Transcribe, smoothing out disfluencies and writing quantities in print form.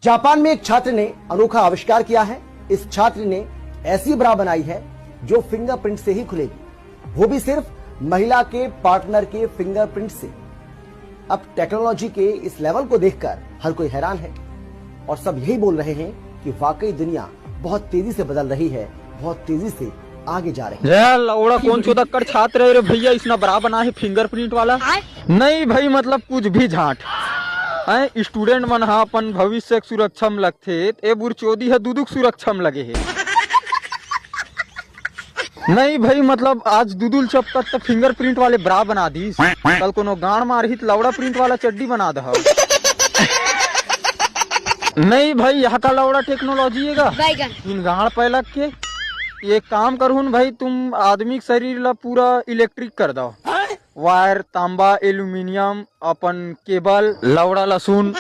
Japan में एक छात्र ने अनोखा आविष्कार किया है। इस छात्र ने ऐसी ब्रा बनाई है जो फिंगरप्रिंट से ही खुलेगी, वो भी सिर्फ महिला के पार्टनर के फिंगरप्रिंट से। अब टेक्नोलॉजी के इस लेवल को देखकर हर कोई हैरान है और सब यही बोल रहे हैं कि वाकई दुनिया बहुत तेजी से बदल रही है, बहुत तेजी से आगे जा रही है। लौड़ा कौन चौदक्कड़ छात्र है रे भैया, इसने बरा बना है फिंगरप्रिंट वाला। नहीं भाई, मतलब कुछ भी झाट है। स्टूडेंट मन हा अपन भविष्य सुरक्षा में लगथे, ए बुर चोदी है दुदुक सुरक्षा में लगे है। नहीं भाई, मतलब आज दुदुल चपकत तो फिंगरप्रिंट वाले ब्रा बना दी, कल कोनो गाड़ मारही तो लौड़ा प्रिंट वाला चड्डी बना दे। नहीं भाई, यहाँ का लौड़ा टेक्नोलॉजी है इन गाड़ पैलक के। एक काम करूँ भाई, तुम आदमी के शरीर ला पूरा इलेक्ट्रिक कर दो, वायर, तांबा, एल्यूमिनियम, अपन केबल, लौड़ा लहसुन